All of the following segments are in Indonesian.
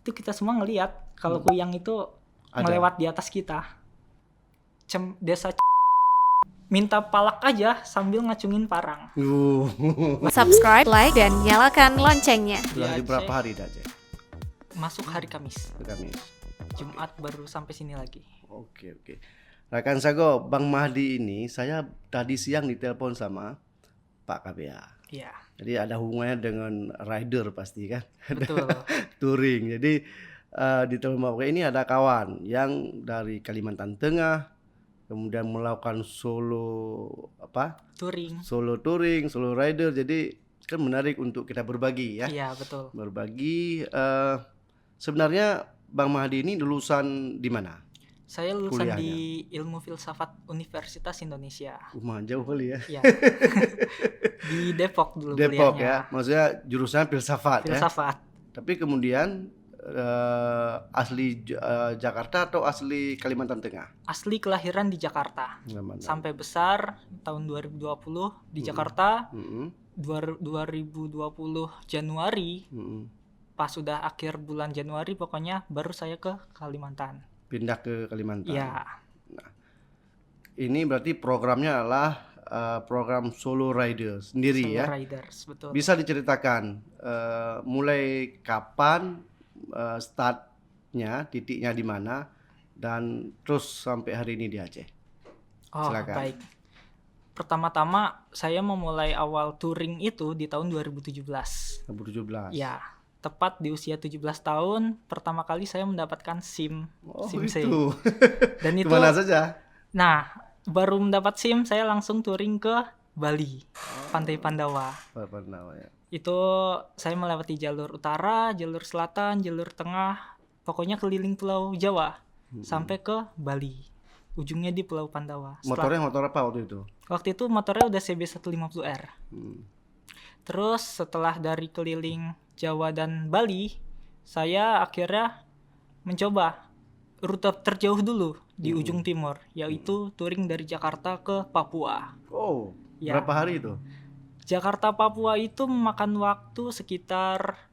itu kita semua ngelihat kalau kuyang itu melewat di atas kita. Desa minta palak aja sambil ngacungin parang. Subscribe, like, dan nyalakan loncengnya. Sudah hari berapa hari dah, Aceh? Masuk hari Kamis. Kamis. Jumat baru sampai sini lagi. Oke. Rekan Sago, Bang Mahdi ini saya tadi siang ditelepon sama Pak KBA. Iya. Jadi ada hubungannya dengan rider pasti kan? Betul. Touring. Jadi di telepon Bapak ini ada kawan yang dari Kalimantan Tengah, kemudian melakukan solo Touring. Solo touring, solo rider. Jadi kan menarik untuk kita berbagi ya. Iya, betul. Berbagi. Sebenarnya Bang Mahdi ini lulusan di mana? Saya lulusan Kuliahnya? di Ilmu Filsafat Universitas Indonesia. Jauh kali ya. Iya. Di Depok dulu Depok kuliahnya. ya. Maksudnya jurusan filsafat ya. Filsafat. Tapi kemudian asli Jakarta atau asli Kalimantan Tengah? Asli kelahiran di Jakarta. Kalimantan. Sampai besar tahun 2020 di Jakarta. Mm-mm. 2020 Januari, pas sudah akhir bulan Januari pokoknya baru saya ke Kalimantan. Pindah ke Kalimantan. Iya. Nah, ini berarti programnya adalah program solo rider sendiri Solo ya. Riders, betul. Bisa diceritakan mulai kapan startnya, titiknya di mana, dan terus sampai hari ini di Aceh. Oh, Silakan. baik. Pertama-tama saya memulai awal touring itu di tahun 2017. 2017. Ya, tepat di usia 17 tahun pertama kali saya mendapatkan SIM. Oh SIM C. itu. Dan itu Kemana saja? Nah, baru mendapat SIM saya langsung touring ke Bali, Pantai Pandawa. Pernah ya. Itu saya melewati jalur utara, jalur selatan, jalur tengah, pokoknya keliling Pulau Jawa sampai ke Bali. Ujungnya di Pulau Pandawa. Motornya motor apa waktu itu? Waktu itu motornya udah CB150R. Terus setelah dari keliling Jawa dan Bali, saya akhirnya mencoba rute terjauh dulu di ujung timur, yaitu touring dari Jakarta ke Papua. Oh, Ya. berapa hari itu? Jakarta Papua itu memakan waktu sekitar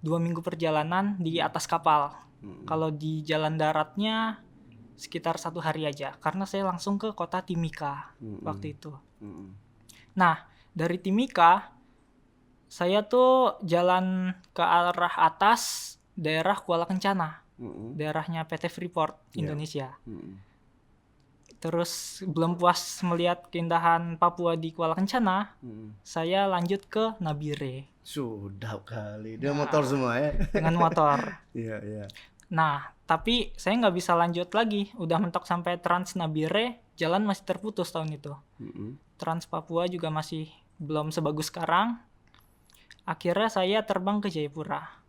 2 minggu perjalanan di atas kapal. Kalau di jalan daratnya sekitar 1 hari aja, karena saya langsung ke kota Timika waktu itu. Nah, dari Timika saya tuh jalan ke arah atas daerah Kuala Kencana, daerahnya PT Freeport Indonesia. Terus belum puas melihat keindahan Papua di Kuala Kencana, saya lanjut ke Nabire Sudah kali. Dia motor semua ya. dengan motor. Iya. Nah, tapi saya nggak bisa lanjut lagi. Udah mentok sampai Trans Nabire, jalan masih terputus tahun itu. Trans Papua juga masih belum sebagus sekarang. Akhirnya saya terbang ke Jayapura,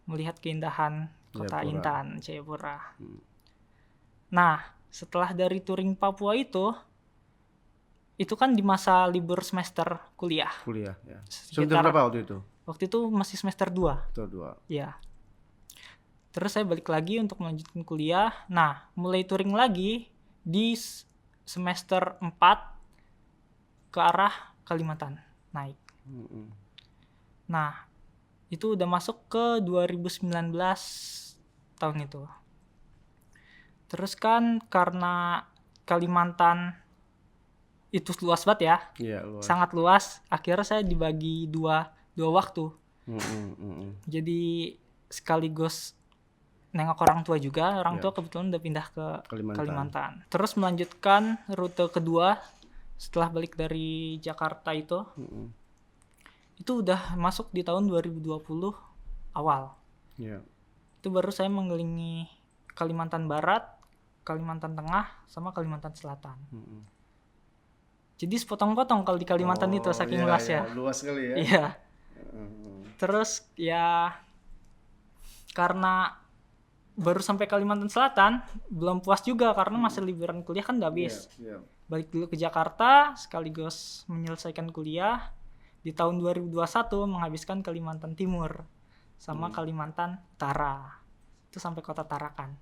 melihat keindahan kota Jayapura. Intan, Jayapura. Nah, setelah dari touring Papua itu kan di masa libur semester kuliah. Kuliah ya. Sekitar- Semester berapa waktu itu? Waktu itu masih semester 2. Semester 2. Ya. Terus saya balik lagi untuk melanjutkan kuliah. Nah, mulai touring lagi di semester 4 ke arah Kalimantan naik. Nah, itu udah masuk ke 2019 tahun itu. Terus kan karena Kalimantan itu luas banget ya, Iya, luas. sangat luas. Akhirnya saya dibagi dua waktu. Jadi sekaligus nengok orang tua juga. Orang tua kebetulan udah pindah ke Kalimantan. Terus melanjutkan rute kedua setelah balik dari Jakarta itu. Itu udah masuk di tahun 2020 awal. Iya. Itu baru saya mengelilingi Kalimantan Barat, Kalimantan Tengah, sama Kalimantan Selatan. Jadi sepotong-potong kalau di Kalimantan itu saking luasnya. Luas sekali ya. Iya. Terus ya karena baru sampai Kalimantan Selatan, belum puas juga karena masih liburan kuliah kan udah habis. Iya. Balik dulu ke Jakarta sekaligus menyelesaikan kuliah. Di tahun 2021 menghabiskan Kalimantan Timur sama Kalimantan Utara. Itu sampai kota Tarakan.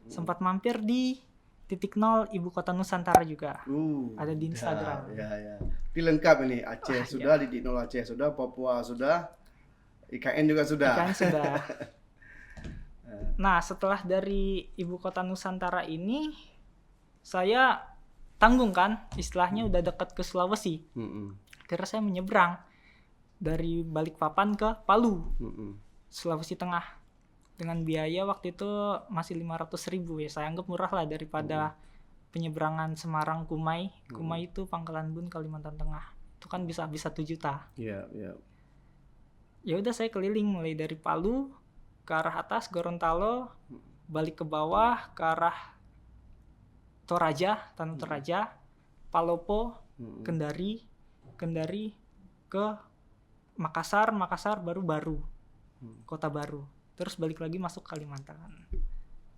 Sempat mampir di titik nol ibu kota Nusantara juga. Ada di Instagram. Ya. Ini lengkap ini. Aceh sudah, di Nol Aceh sudah, Papua sudah, IKN juga sudah. IKN sudah. Nah, setelah dari ibu kota Nusantara ini, saya tanggung kan, istilahnya udah dekat ke Sulawesi. Akhirnya saya menyeberang dari Balikpapan ke Palu, Sulawesi Tengah. Dengan biaya waktu itu masih 500.000 ya, saya anggap murah lah daripada penyeberangan Semarang Kumai. Kumai itu Pangkalan Bun, Kalimantan Tengah. Itu kan bisa 1 juta. Iya. Ya udah saya keliling mulai dari Palu ke arah atas Gorontalo, balik ke bawah ke arah Toraja, Tanah Toraja, Palopo, Kendari ke Makassar baru Kota Baru. Terus balik lagi masuk Kalimantan.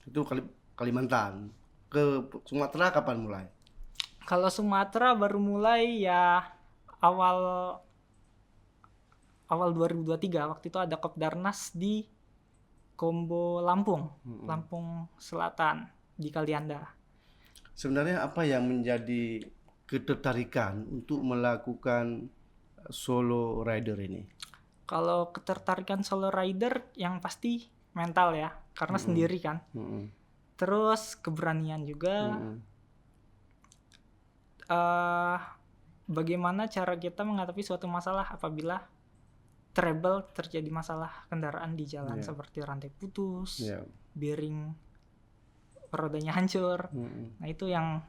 Itu Kalimantan. Ke Sumatera kapan mulai? Kalau Sumatera baru mulai ya awal 2023. Waktu itu ada Kopdarnas di Kombo Lampung, Lampung Selatan di Kalianda. Sebenarnya apa yang menjadi ketertarikan untuk melakukan solo rider ini? Kalau ketertarikan solo rider yang pasti mental ya, karena sendiri kan. Terus keberanian juga. Bagaimana cara kita menghadapi suatu masalah apabila terjadi masalah kendaraan di jalan, seperti rantai putus, bearing rodanya hancur. Nah, itu yang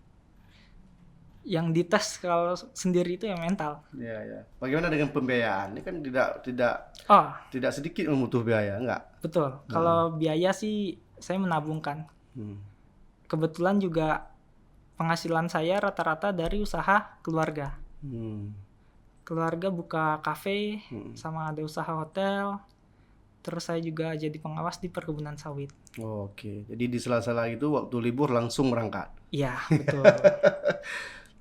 dites kalau sendiri itu ya mental. Iya. Bagaimana dengan pembiayaan? Ini kan tidak sedikit membutuh biaya, enggak? Betul. Kalau biaya sih saya menabungkan. Kebetulan juga penghasilan saya rata-rata dari usaha keluarga. Keluarga buka kafe, sama ada usaha hotel. Terus saya juga jadi pengawas di perkebunan sawit. Oke. Jadi di sela-sela itu waktu libur langsung berangkat. Iya, betul.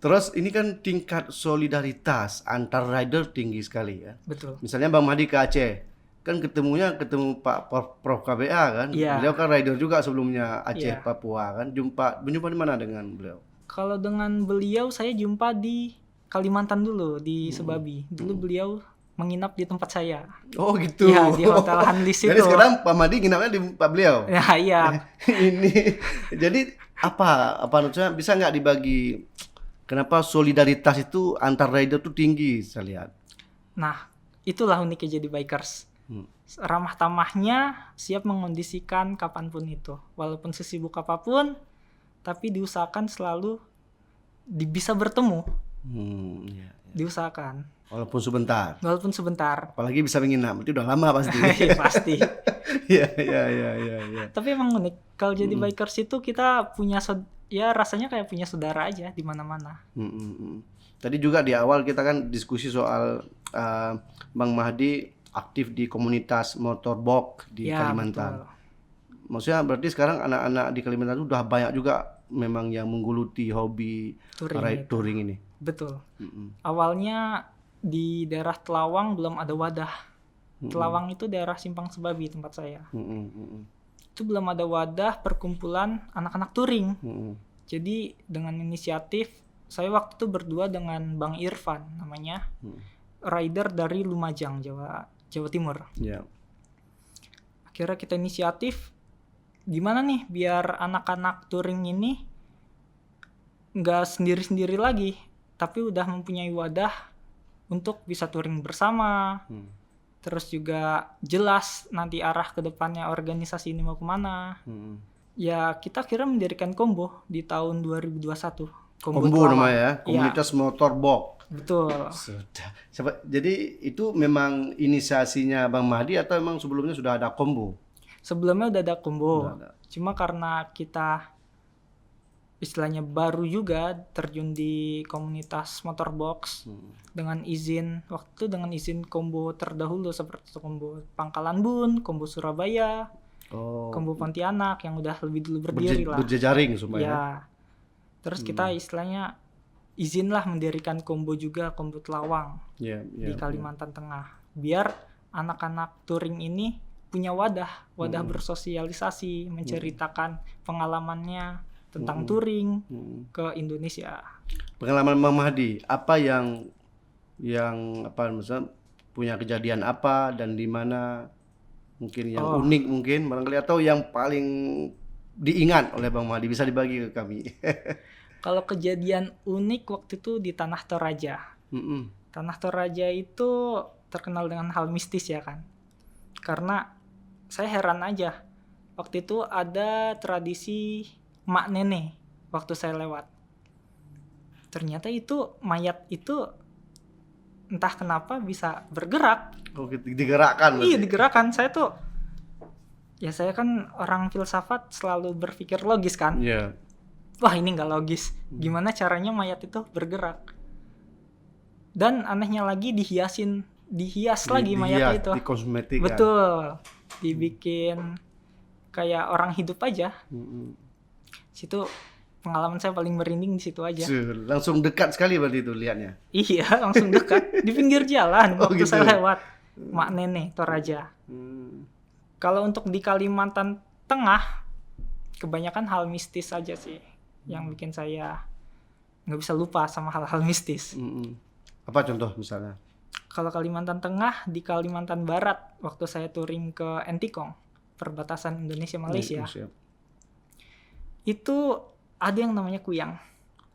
Terus ini kan tingkat solidaritas antar rider tinggi sekali ya. Betul. Misalnya Bang Mahdi ke Aceh, kan ketemu Pak Prof KBA kan. Iya. Beliau kan rider juga sebelumnya Aceh, Iya. Papua kan. Berjumpa di mana dengan beliau? Kalau dengan beliau saya jumpa di Kalimantan dulu, di Sebabi. Dulu beliau menginap di tempat saya. Oh gitu. Iya, di Hotel Hanlis itu. Jadi sekarang Pak Mahdi nginapnya di Pak beliau. Ya, iya. Ini jadi apa maksudnya, bisa nggak dibagi kenapa solidaritas itu antar rider tuh tinggi saya lihat? Nah, itulah uniknya jadi bikers. Ramah tamahnya, siap mengondisikan kapanpun itu. Walaupun sesibuk apapun, tapi diusahakan selalu bisa bertemu. Iya. Diusahakan. Walaupun sebentar. Apalagi bisa menginap, itu udah lama pasti. Pasti. Iya. Tapi emang unik. Kalau jadi bikers itu kita punya ya rasanya kayak punya saudara aja di mana-mana. Tadi juga di awal kita kan diskusi soal Bang Mahdi aktif di komunitas motorbike di Kalimantan. Betul. Maksudnya berarti sekarang anak-anak di Kalimantan itu udah banyak juga memang yang menggeluti hobi touring ini. Betul. Awalnya di daerah Telawang belum ada wadah. Telawang itu daerah Simpang Sebabi tempat saya. Itu belum ada wadah perkumpulan anak-anak touring. Jadi dengan inisiatif saya waktu itu berdua dengan Bang Irfan namanya, rider dari Lumajang, Jawa Timur. Akhirnya kita inisiatif, gimana nih biar anak-anak touring ini nggak sendiri-sendiri lagi, tapi udah mempunyai wadah untuk bisa touring bersama. Terus juga jelas nanti arah ke depannya organisasi ini mau kemana. Ya kita kira mendirikan Kombo di tahun 2021. Kombo namanya ya, komunitas motorbike. Betul. Sudah. Jadi itu memang inisiasinya Bang Mahdi atau memang sebelumnya sudah ada Kombo? Sebelumnya udah ada Kombo. Cuma karena kita istilahnya baru juga terjun di komunitas motorbox dengan izin Kombo terdahulu seperti Kombo Pangkalan Bun, Kombo Surabaya, Kombo Pontianak yang udah lebih dulu berdiri lah. Berjejaring supaya. Ya. Terus kita istilahnya izin lah mendirikan Kombo juga, Kombo Telawang di Kalimantan Tengah. Biar anak-anak touring ini punya wadah bersosialisasi, menceritakan pengalamannya tentang touring ke Indonesia. Pengalaman Bang Mahdi, apa yang apa misalnya punya kejadian apa dan di mana mungkin yang Oh. unik mungkin barangkali atau yang paling diingat oleh Bang Mahdi, bisa dibagi ke kami. Kalau kejadian unik waktu itu di Tanah Toraja. Mm-mm. Tanah Toraja itu terkenal dengan hal mistis ya kan. Karena saya heran aja. Waktu itu ada tradisi mak nenek waktu saya lewat. Ternyata itu mayat itu entah kenapa bisa bergerak. Oh, gitu, digerakkan Iya berarti. digerakkan. Saya kan orang filsafat selalu berpikir logis kan. Iya. Wah ini nggak logis. Gimana caranya mayat itu bergerak? Dan anehnya lagi dihias lagi mayatnya itu. Di kosmetik kan. Betul. Dibikin kayak orang hidup aja. Mm-mm. Situ pengalaman saya paling merinding di situ aja. Langsung dekat sekali berarti itu lihatnya. Iya, langsung dekat di pinggir jalan Oh, waktu gitu. saya lewat. Mak nenek Toraja. Hmm. Kalau untuk di Kalimantan Tengah, kebanyakan hal mistis aja sih yang bikin saya nggak bisa lupa sama hal-hal mistis. Mm-mm. Apa contoh misalnya? Kalau Kalimantan Tengah, di Kalimantan Barat, waktu saya touring ke Entikong, perbatasan Indonesia-Malaysia, Siap. itu ada yang namanya kuyang.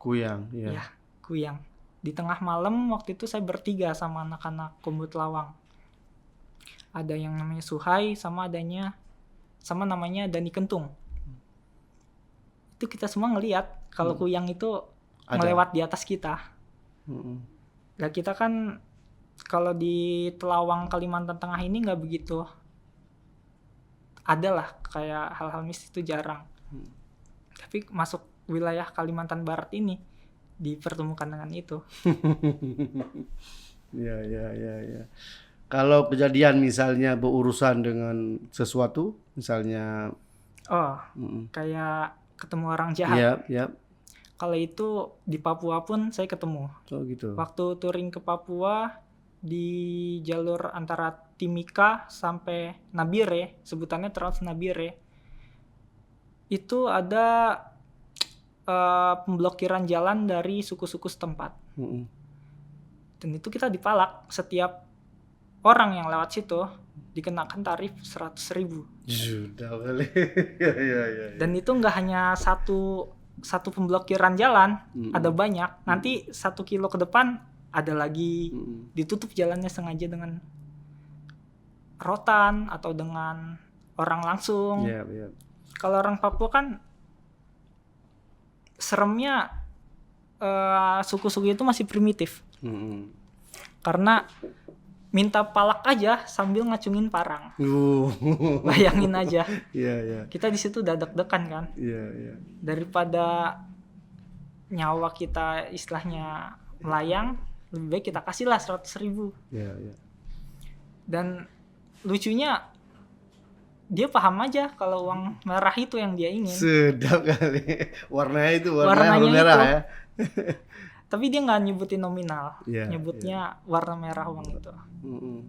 Kuyang, ya. Ya, kuyang. Di tengah malam waktu itu saya bertiga sama anak-anak Kumbut Lawang. Ada yang namanya Suhai, sama namanya Dani Kentung. Itu kita semua ngelihat kalau kuyang itu Ada. melewat di atas kita. Mm-mm. Nah kita kan kalau di Telawang Kalimantan Tengah ini nggak begitu ada lah kayak hal-hal mistis itu jarang. Tapi masuk wilayah Kalimantan Barat ini dipertemukan dengan itu. Ya. Kalau kejadian misalnya berurusan dengan sesuatu, misalnya, Oh, mm-mm. kayak ketemu orang jahat. Ya. Kalau itu di Papua pun saya ketemu. Oh gitu. Waktu touring ke Papua di jalur antara Timika sampai Nabire, sebutannya Trans Nabire, itu ada pemblokiran jalan dari suku-suku setempat. Mm-mm. Dan itu kita dipalak, setiap orang yang lewat situ dikenakan tarif 100.000. Sudah kali. Ya. Dan itu nggak hanya satu pemblokiran jalan, Mm-mm. ada banyak. Nanti 1 kilo ke depan ada lagi, Mm-mm. ditutup jalannya sengaja dengan rotan atau dengan orang langsung. Ya. Kalau orang Papua kan seremnya suku-suku itu masih primitif. Mm-mm. Karena minta palak aja sambil ngacungin parang. Uh. Bayangin aja. Iya. Kita di situ udah deg-degan kan. Iya. Daripada nyawa kita istilahnya melayang, lebih baik kita kasihlah 100.000. Iya. Dan lucunya dia paham aja kalau uang merah itu yang dia ingin. Sedap kali. Warnanya itu Warnanya warna merah itu. ya. Tapi dia nggak nyebutin nominal, Iya, nyebutnya warna merah uang itu. Mm-mm.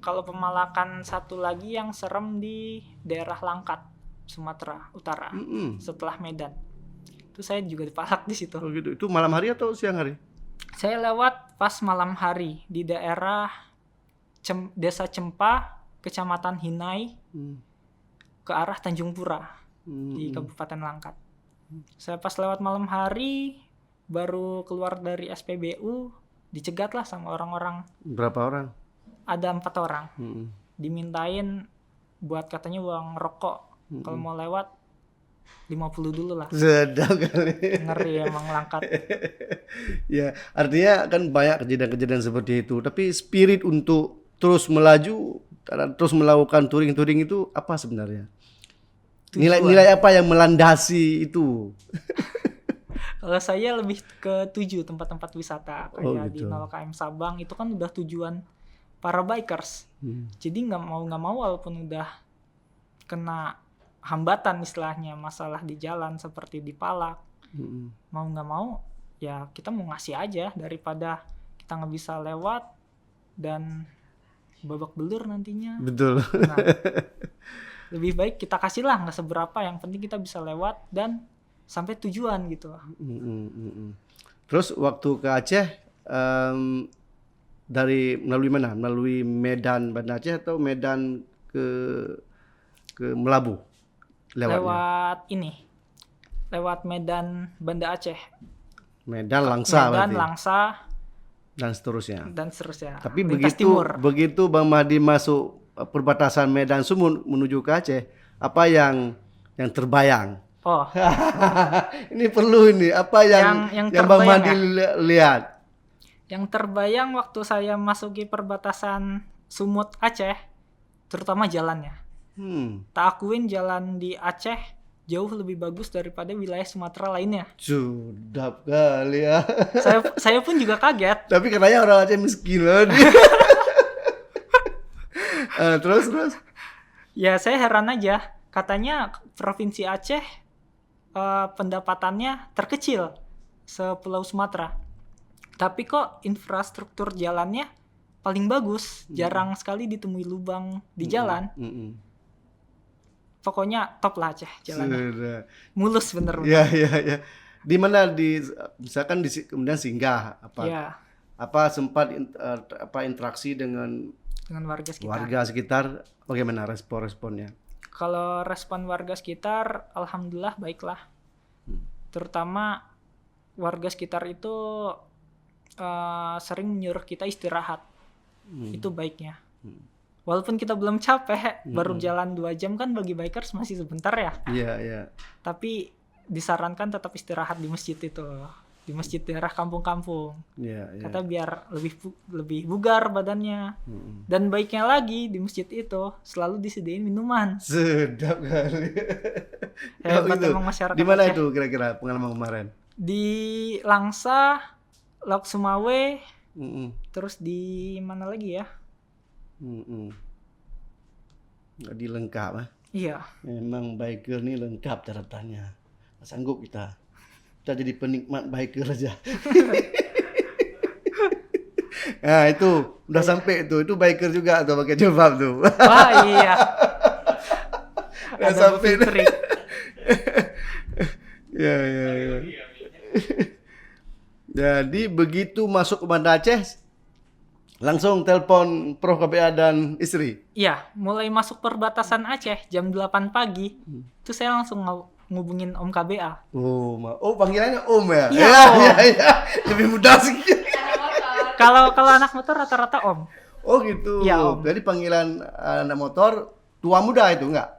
Kalau pemalakan satu lagi yang serem di daerah Langkat, Sumatera Utara, Mm-mm. setelah Medan. Itu saya juga dipalak di situ. Oh gitu. Itu malam hari atau siang hari? Saya lewat pas malam hari di daerah Desa Cempa, Kecamatan Hinai, ke arah Tanjung Pura di Kabupaten Langkat. Saya pas lewat malam hari, baru keluar dari SPBU, dicegat lah sama orang-orang. Berapa orang? Ada 4 orang. Mm-mm. Dimintain buat katanya uang rokok. Kalau mau lewat 50 dulu lah. Sedap kali. Ngeri emang Langkat. Ya, artinya kan banyak kejadian-kejadian seperti itu. Tapi spirit untuk terus melaju, terus melakukan touring-touring itu apa sebenarnya? Nilai apa yang melandasi itu? Kalau saya lebih ke 7 tempat-tempat wisata kayak di gitu. 0KM Sabang itu kan udah tujuan para bikers. Jadi nggak mau walaupun udah kena hambatan istilahnya masalah di jalan seperti dipalak, mau nggak mau ya kita mau ngasih aja daripada kita nggak bisa lewat dan babak belur nantinya. Betul. Nah, lebih baik kita kasih lah nggak seberapa, yang penting kita bisa lewat dan sampai tujuan gitu. Terus waktu ke Aceh melalui mana? Melalui Medan Banda Aceh atau Medan ke Melabu lewatnya? Lewat Medan Banda Aceh, Medan, Langsa Medan, berarti. Langsa, Dan seterusnya. dan seterusnya. Tapi Lintas timur. begitu Bang Mahdi masuk perbatasan Medan Sumut menuju ke Aceh, apa yang terbayang? Oh, Ini perlu ini apa yang Yang Bang terbayang Mahdi lihat? yang terbayang waktu saya masuki perbatasan Sumut Aceh, terutama jalannya. Tak akuin jalan di Aceh jauh lebih bagus daripada wilayah Sumatera lainnya. Sedap kali ya. Saya pun juga kaget. Tapi katanya orang Aceh miskin loh. Terus. Ya saya heran aja. Katanya provinsi Aceh pendapatannya terkecil sepulau Sumatera. Tapi kok infrastruktur jalannya paling bagus. Jarang sekali ditemui lubang di jalan. Pokoknya top lah Aceh jalannya. Sudah. Mulus bener. Ya. Di mana misalkan kemudian singgah Ya, apa sempat interaksi dengan warga sekitar. warga sekitar, bagaimana responnya? Kalau respon warga sekitar, alhamdulillah baiklah. Terutama warga sekitar itu sering menyuruh kita istirahat. Itu baiknya. Walaupun kita belum capek, baru jalan 2 jam kan bagi bikers masih sebentar ya. Iya. Tapi disarankan tetap istirahat di masjid itu. Di masjid daerah kampung-kampung. Iya. Kata biar lebih bugar badannya. Dan baiknya lagi di masjid itu selalu disediain minuman. Sedap kali. Hebat Itu. emang masyarakat Di mana Aceh. itu kira-kira pengalaman kemarin? Di Langsa, Lok Sumawe, terus di mana lagi ya? Nggak dilengkap Iya. Memang biker nih lengkap catatannya. Nggak sanggup kita jadi penikmat biker aja. Nah itu udah sampai itu biker juga tuh pakai jilbab tuh. Wah iya. Udah Ada sampai. Bu Fitri. Ya. Jadi begitu masuk ke Banda Aceh, langsung telepon Prof KPA dan istri. Iya, mulai masuk perbatasan Aceh jam 8 pagi. Itu saya langsung ngubungin Om KBA. Oh panggilannya Om ya? Iya, Om. Iya. Lebih mudah sedikit. Kalau anak motor rata-rata Om. Oh gitu. Iya, Om. Jadi panggilan anak motor tua muda itu enggak?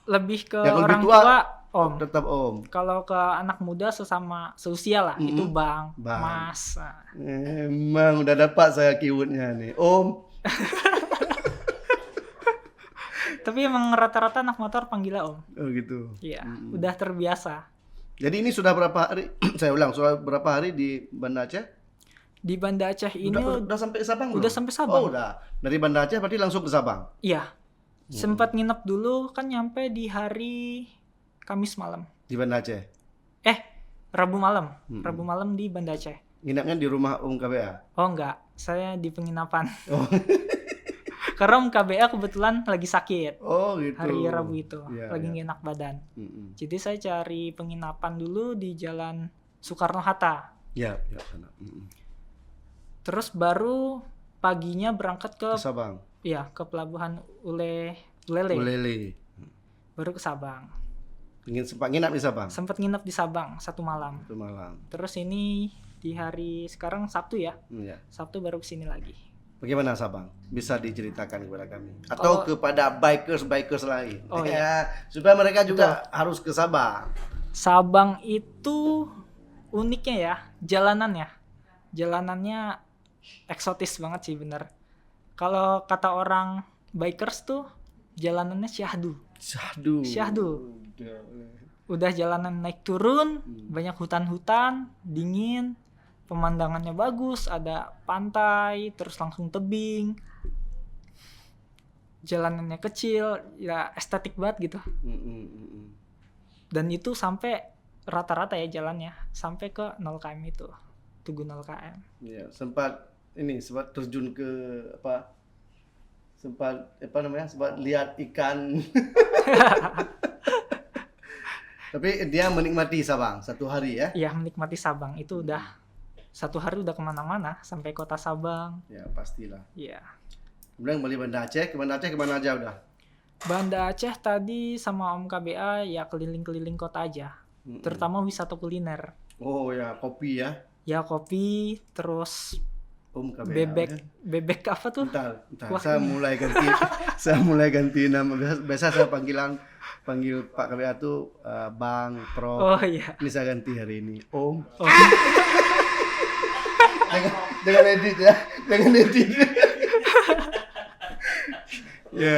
Lebih ke Yang lebih orang tua, tua Om. Tetap Om. Kalau ke anak muda seusia lah, itu Bang, Bang. Mas. Nah. Emang udah dapat saya keywordnya nih, Om. Tapi emang rata-rata anak motor panggilnya Om. Oh gitu. Iya, udah terbiasa. Jadi ini sudah berapa hari? Saya ulang, sudah berapa hari di Banda Aceh? Di Banda Aceh ini Udah sampai ke Sabang belum? udah sampai Sabang. Oh udah. Dari Banda Aceh berarti langsung ke Sabang. Iya. Sempat nginep dulu kan nyampe di hari Kamis malam. Di Banda Aceh. Rabu malam. Rabu malam di Banda Aceh. Nginapnya di rumah Om KBA. Oh enggak, saya di penginapan. Oh. Karena Om KBA kebetulan lagi sakit. Oh gitu. Hari Rabu itu. Iya, lagi iya. nggak enak badan. Mm-mm. Jadi saya cari penginapan dulu di Jalan Soekarno-Hatta. Ya sana. Mm-mm. Terus baru paginya berangkat ke Ke Sabang. ke pelabuhan Ulele. Ulele. Baru ke Sabang. Ingin sempat nginap di Sabang. Sempat nginep di Sabang 1 malam. Itu malam. Terus ini di hari sekarang Sabtu ya. Ya. Sabtu baru kesini lagi. Bagaimana Sabang? Bisa diceritakan kepada kami atau kepada bikers lain. Oh, iya. Supaya mereka juga harus ke Sabang. Sabang itu uniknya ya, jalanannya. Jalanannya eksotis banget sih bener. Kalau kata orang bikers tuh jalanannya syahdu. Syahdu. Udah jalanan naik turun, banyak hutan-hutan, dingin, pemandangannya bagus, ada pantai, terus langsung tebing. Jalanannya kecil, ya estetik banget gitu. Dan itu sampai rata-rata ya jalannya, sampai ke 0 km itu. Tugu 0 km. Ya, sempat terjun ke sempat lihat ikan. Tapi dia menikmati Sabang 1 hari ya? Iya, menikmati Sabang itu udah 1 hari udah kemana-mana sampai kota Sabang. Ya pastilah. Iya. Kemudian kembali Banda Aceh, ke Banda Aceh kemana aja udah? Banda Aceh tadi sama Om KBA ya keliling-keliling kota aja. Terutama wisata kuliner. Oh ya, kopi ya. Ya kopi, terus Om KBA. bebek, Ya. bebek apa tuh? Bentar. Kuah Saya ini. mulai ganti, saya mulai ganti nama. Biasa saya panggil Pak KBA tuh Bang, Prof. Oh iya. Ini saya ganti hari ini, Om. Oh, Jangan edit ya, jangan edit. Ya.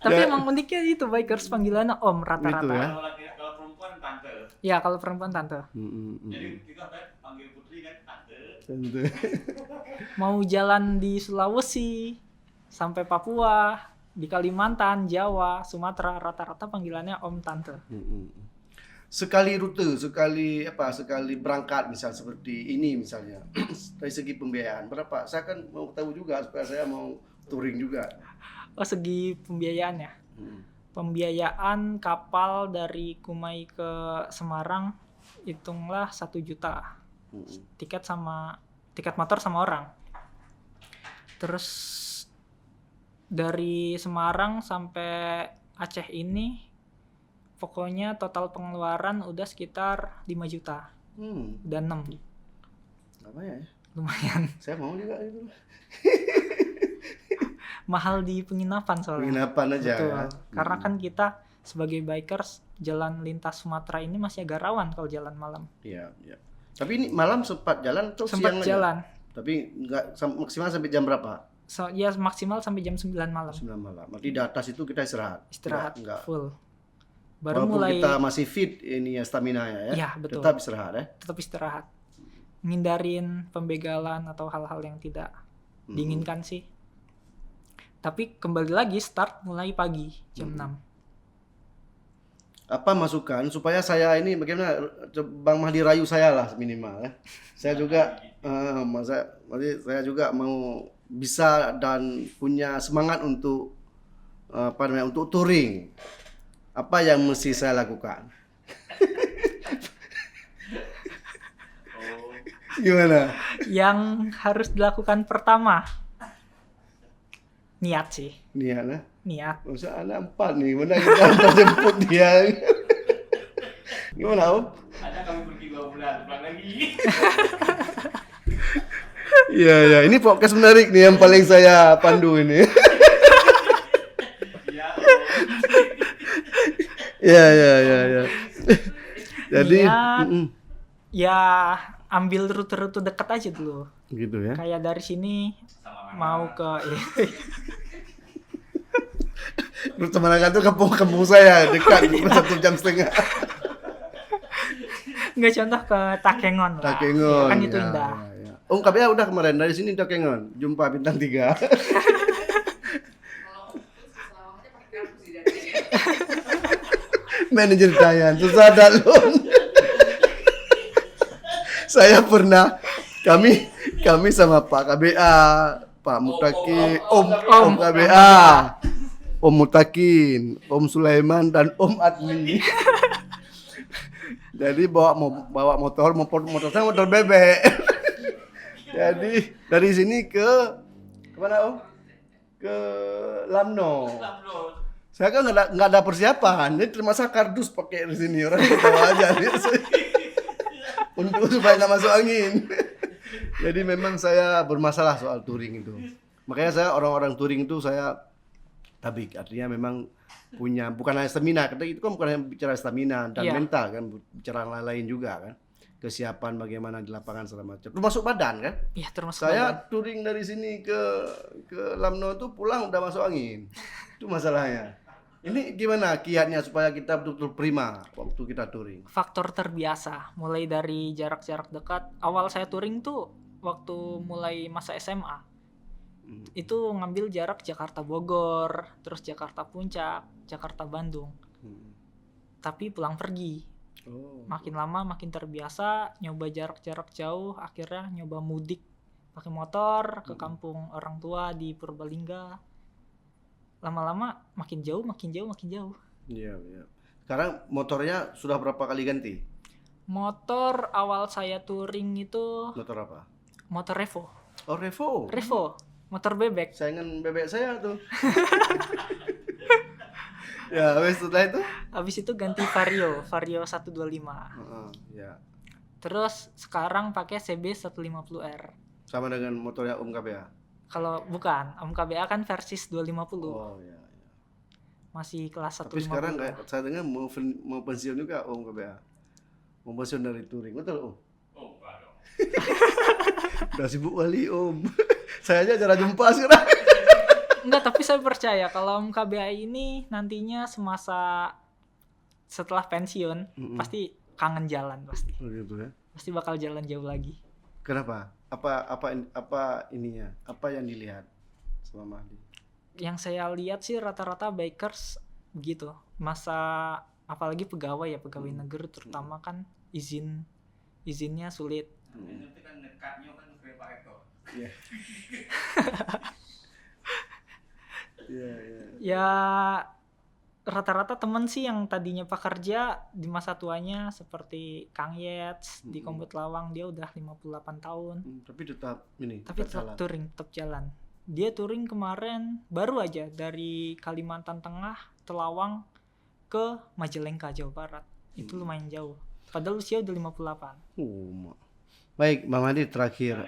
tapi Ya. emang uniknya itu bikers panggilannya Om Gitu rata-rata. ya. Kalau perempuan tante. Ya kalau perempuan tante. Jadi kita panggil putri kan tante. Tentu. Mau jalan di Sulawesi sampai Papua, di Kalimantan, Jawa, Sumatera, rata-rata panggilannya Om tante. Sekali rute, sekali berangkat misal seperti ini misalnya. Dari segi pembiayaan berapa? Saya kan mau tahu juga supaya saya mau touring juga. Oh segi pembiayaannya. Pembiayaan kapal dari Kumai ke Semarang hitunglah 1 juta. Tiket motor sama orang. Terus dari Semarang sampai Aceh ini pokoknya total pengeluaran udah sekitar 5 juta. Udah 6. Apa ya? Lumayan. Saya mau juga itu. Mahal di penginapan soalnya. Penginapan aja. Betul. Ya? Karena kan kita sebagai bikers jalan lintas Sumatera ini masih agak rawan kalau jalan malam. Iya. Tapi ini malam sempat jalan atau Sempat siang jalan. aja? Tapi nggak maksimal sampai jam berapa? Ya maksimal sampai jam 9 malam. 9 malam. Berarti di atas itu kita istirahat. Istirahat Enggak. full. Baru Walaupun mulai kita masih fit ini ya stamina ya. Iya, betul. Tetap istirahat ya. tetap istirahat. Ngindarin pembegalan atau hal-hal yang tidak diinginkan sih. Tapi kembali lagi start mulai pagi jam 6. Apa masukan supaya saya ini bagaimana Bang Mahdi rayu saya lah minimal ya. Saya juga saya juga mau bisa dan punya semangat untuk untuk touring. Apa yang mesti saya lakukan? Gimana? Yang harus dilakukan pertama niat sih. Niat ya. Niat. Masa anak 4 nih, mana kita hantar jemput dia. Gimana Om? Ada kami pergi 2 bulan, pulang lagi. Iya, ini podcast menarik nih yang paling saya pandu ini. Iya. Iya. Jadi, Niat. Ya ambil rute-rute dekat aja dulu. gitu ya. Kayak dari sini mau ke Rute Manangga itu kampung saya dekat 1,5 jam. nggak contoh ke Takengon lah. Takengon. Ya, kan itu ya, indah. ya. Om KBA udah kemarin dari sini Takengon, jumpa bintang 3. Manajer Dayan, susah dalun. Saya pernah kami sama Pak KBA, Pak Mutaki, Om KBA, Om Mutakin, Om Sulaiman dan Om Adli. Jadi bawa motor saya motor bebek. Jadi dari sini ke mana Om? Ke Lamno. Saya kan nggak ada persiapan, jadi termasuk kardus pakai di sini orang bawa aja untuk supaya nggak masuk angin. Jadi memang saya bermasalah soal touring itu. Makanya saya orang-orang touring itu saya tabik, artinya memang punya bukan hanya stamina, karena itu kan bukan hanya bicara stamina dan Iya. mental kan, bicara lain-lain juga kan. Kesiapan bagaimana di lapangan segala macam. Termasuk badan kan. Iya termasuk Saya badan. touring dari sini ke Lamno itu pulang udah masuk angin. Itu masalahnya. Ini gimana kiatnya supaya kita betul-betul prima waktu kita touring? Faktor terbiasa, mulai dari jarak-jarak dekat. Awal saya touring tuh waktu mulai masa SMA. Itu ngambil jarak Jakarta Bogor, terus Jakarta Puncak, Jakarta Bandung. Tapi pulang pergi. Oh. Makin lama makin terbiasa, nyoba jarak-jarak jauh, akhirnya nyoba mudik pakai motor ke kampung orang tua di Purbalingga. Lama-lama makin jauh. Iya. Sekarang motornya sudah berapa kali ganti? Motor awal saya touring itu Motor apa? motor Revo. Oh, Revo. Revo, motor bebek. Saingan bebek saya tuh. Ya, habis setelah itu? Habis itu ganti Vario 125. Ya. Terus sekarang pakai CB 150R. Sama dengan motornya Om KBA. Kalau bukan, Om KBA kan Versys 250. Oh, ya. Masih kelas 150. Tapi sekarang kayak saya dengar mau pensiun juga Om KBA. Mau pensiun dari touring. Betul, Om? Oh, enggak dong. Udah sibuk kali, Om. Saya aja jarang jumpa sekarang. Enggak, tapi saya percaya kalau Om KBA ini nantinya semasa setelah pensiun pasti kangen jalan pasti. Oh, gitu ya. Pasti bakal jalan jauh lagi. Kenapa? Apa ininya? Apa yang dilihat selama di? Yang saya lihat sih rata-rata bikers begitu. Masa apalagi pegawai negeri terutama kan izinnya sulit. Nanti kan nekatnya kan kereta itu. Iya. Iya. Ya rata-rata temen sih yang tadinya pekerja di masa tuanya seperti Kang Yets di Kombut Lawang, dia udah 58 tahun. Tapi tetap ini. Tapi tetap touring, tetap jalan. Dia touring kemarin baru aja dari Kalimantan Tengah, Telawang ke Majalengka, Jawa Barat. Itu lumayan jauh. Padahal usia udah 58. Baik, Bang Hadi terakhir.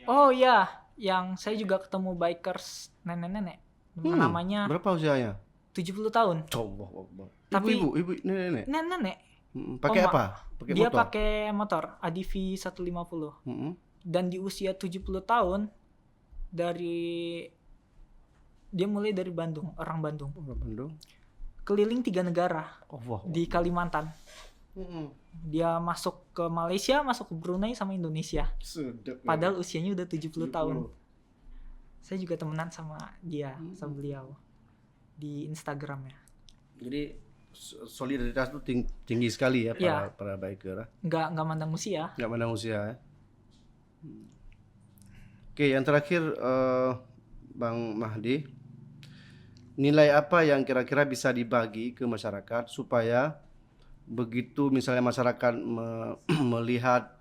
Oh iya, yang saya juga ketemu bikers nenek-nenek. Namanya Berapa usianya? 70 tahun. Coba. Tapi- Ibu, nenek. Nenek. Pakai Oh, apa? Pakai Dia motor. pakai motor ADV 150. Dan di usia 70 tahun dia mulai dari Bandung, orang Bandung. Bandung. Keliling 3 negara di Kalimantan. Dia masuk ke Malaysia, masuk ke Brunei sama Indonesia. Sedap. Padahal usianya udah 70 tahun. Saya juga temenan sama dia, sama beliau di Instagramnya. Jadi solidaritas itu tinggi sekali ya Iya. para biker. Nggak mandang usia. Nggak pandang usia ya. Oke, yang terakhir Bang Mahdi, nilai apa yang kira-kira bisa dibagi ke masyarakat supaya begitu misalnya masyarakat melihat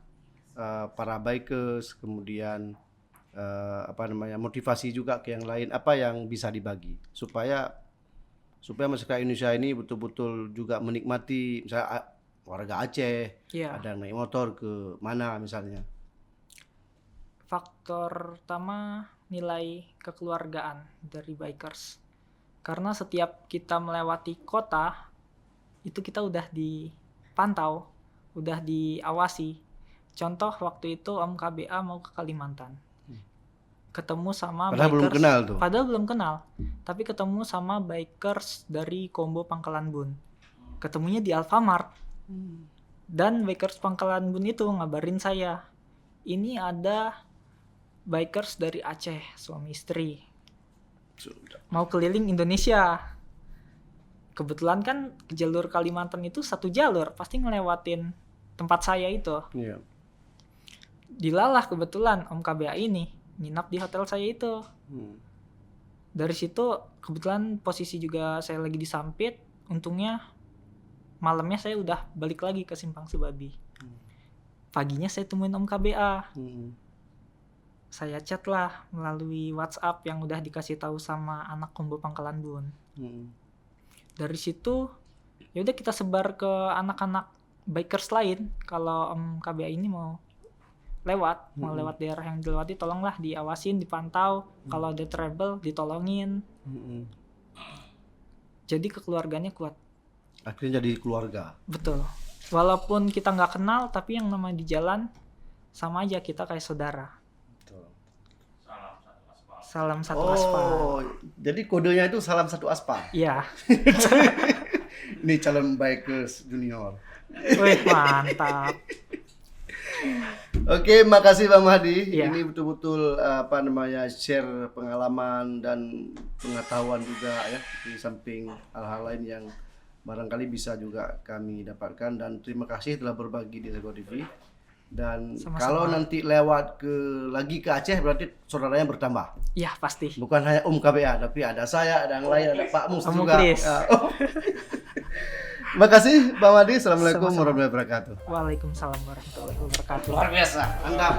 para bikers, kemudian motivasi juga ke yang lain, apa yang bisa dibagi supaya masyarakat Indonesia ini betul-betul juga menikmati, misalnya warga Aceh, Iya. ada yang naik motor ke mana misalnya. Faktor pertama nilai kekeluargaan dari bikers. Karena setiap kita melewati kota itu kita udah dipantau, udah diawasi. Contoh waktu itu Om KBA mau ke Kalimantan. Ketemu sama Padahal bikers. belum kenal tuh. Padahal belum kenal. Tapi ketemu sama bikers dari Kombo Pangkalan Bun. Ketemunya di Alfamart. Dan bikers Pangkalan Bun itu ngabarin saya, ini ada bikers dari Aceh, suami istri, mau keliling Indonesia. Kebetulan kan ke jalur Kalimantan itu satu jalur, pasti ngelewatin tempat saya itu. Iya. Dilalah kebetulan Om KBA ini nginap di hotel saya itu. Dari situ kebetulan posisi juga saya lagi di Sampit. Untungnya malamnya saya udah balik lagi ke Simpang Sebabi. Paginya saya temuin Om KBA. Saya chat lah melalui WhatsApp yang udah dikasih tahu sama anak Kombo Pangkalan Bun. Dari situ ya udah kita sebar ke anak-anak bikers lain, kalau Om KBA ini mau lewat daerah yang dilewati, tolonglah diawasin, dipantau. Kalau ada trouble ditolongin. Jadi kekeluarganya kuat. Akhirnya jadi keluarga. Betul. Walaupun kita nggak kenal, tapi yang nama di jalan sama aja, kita kayak saudara. Salam satu aspal. Oh, jadi kodenya itu salam satu aspal. Iya. Ini calon bikers junior. Wih, mantap. Oke, makasih Bang Mahdi. Iya. Ini betul-betul share pengalaman dan pengetahuan juga ya, di samping hal-hal lain yang barangkali bisa juga kami dapatkan, dan terima kasih telah berbagi di Sego TV. Dan Sama-sama. kalau nanti lewat lagi ke Aceh berarti saudaranya bertambah. Iya, pasti. Bukan hanya Om KBA, tapi ada saya, ada yang lain, ada Pak Mus Om juga. Muklis. Makasih Bang Mahdi. Assalamualaikum Sama-sama. warahmatullahi wabarakatuh. Waalaikumsalam warahmatullahi wabarakatuh. Luar biasa, mantap.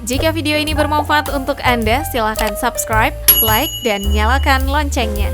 Jika video ini bermanfaat untuk Anda, silakan subscribe, like, dan nyalakan loncengnya.